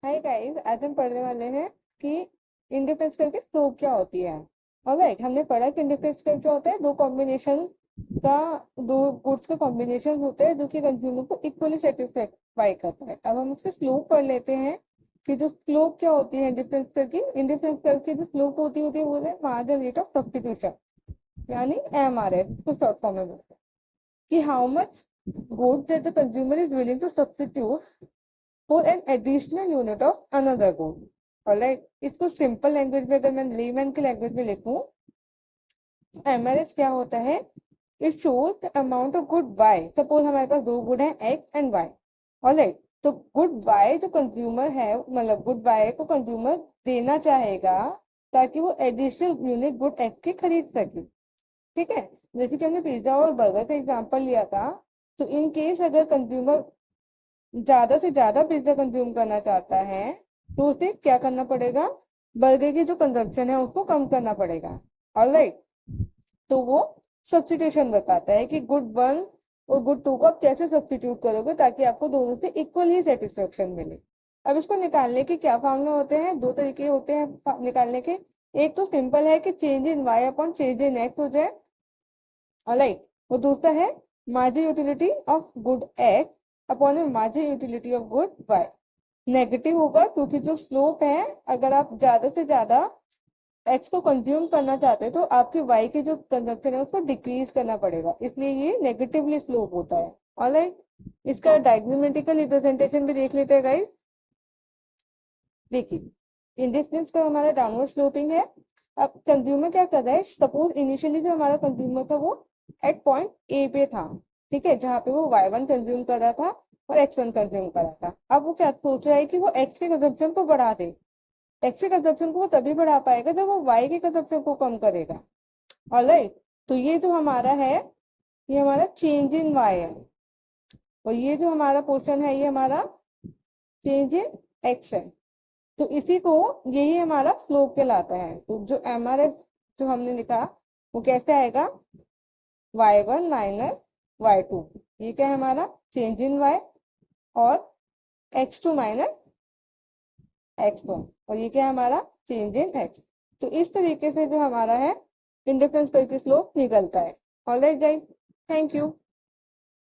Hi guys, आज हम पढ़ने वाले हैं कि इंडिफरेंस करके स्लोप क्या होती है। ऑलराइट, हमने पढ़ा कि इंडिफरेंस कर क्या होता है। दो कॉम्बिनेशन का दो गुड्स का कॉम्बिनेशन होता है जो कि कंज्यूमर को इक्वली सेटिस्फाई करता है। अब हम उसके स्लोप पढ़ लेते हैं कि जो स्लोप क्या होती है डिफरेंस कर की। इंडिफरेंस कर की जो स्लोप होती है वो है मार्जिनल रेट ऑफ सब्स्टिट्यूशन, यानी MRS को शॉर्ट फॉर्म में बोलते हैं कि how much good that the consumer is willing to substitute for an additional unit of another good। Alright, इसको सिंपल लैंग्वेज में अगर मैं लेमैन की लैंग्वेज में लिखूं, एमआरएस क्या होता है। It shows the amount of good Y. Suppose हमारे पास दो गुड है एक्स एंड वाई। ऑलराइट, तो गुड वाई जो कंज्यूमर है, मतलब गुड वाई को कंज्यूमर देना चाहेगा ताकि वो एडिशनल यूनिट गुड एक्स की खरीद सके। ठीक है, जैसे कि हमने पिज्जा और बर्गर का एग्जांपल लिया था। तो इन केस अगर कंज्यूमर ज्यादा से ज्यादा पिज्जा कंज्यूम करना चाहता है तो उसे क्या करना पड़ेगा, बर्गर की जो कंजम्पशन है उसको कम करना पड़ेगा। ऑलराइट, तो वो सब्स्टिट्यूशन बताता है कि गुड वन और गुड टू को आप कैसे सब्स्टिट्यूट करोगे ताकि आपको दोनों से इक्वल ही सेटिस्फेक्शन मिले। अब इसको निकालने के क्या फॉर्मूले होते हैं, दो तरीके होते हैं निकालने के। एक तो सिंपल है कि change in Y upon change in X हो जाए। ऑलराइट, वो दूसरा है margin utility of good X upon margin utility of good Y. Negative होगा क्योंकि जो स्लोप है, अगर आप ज्यादा से ज्यादा एक्स को कंज्यूम करना चाहते हैं तो आपकी वाई की जो कंजम्पशन है उसको डिक्रीज करना पड़ेगा, इसलिए ये नेगेटिवली स्लोप होता है। ऑलराइट, इसका डायग्रामेटिकल रिप्रेजेंटेशन भी देख लेते हैं गाइस। देखिए, इंडिफरेंस का हमारा डाउनवर्ड स्लोपिंग है। अब कंज्यूमर क्या कर रहा है, सपोज इनिशियली जो हमारा कंज्यूमर था वो एट पॉइंट ए पे था। ठीक है, जहाँ पे वो y1 कंज्यूम कर रहा था और x1 कंज्यूम कर रहा था। अब वो क्या सोच रहा है कि वो x के कंजम्पशन को बढ़ा दे। x के कंजम्पशन को वो तभी बढ़ा पाएगा जब वो y के कंजम्पशन को कम करेगा। ऑलराइट, तो ये जो हमारा है, ये हमारा चेंज इन y है, और ये जो हमारा पोर्शन है ये हमारा चेंज इन x है। तो इसी को, यही हमारा स्लोप कहलाता है। तो जो MRS जो हमने लिखा वो कैसे आएगा, y1 माइनस y2। ये क्या है हमारा चेंज इन y, और x2 माइनस x1, और ये क्या है हमारा चेंज इन x। तो इस तरीके से जो हमारा है इंडिफरेंस करके स्लोप निकलता है। Alright guys, thank you.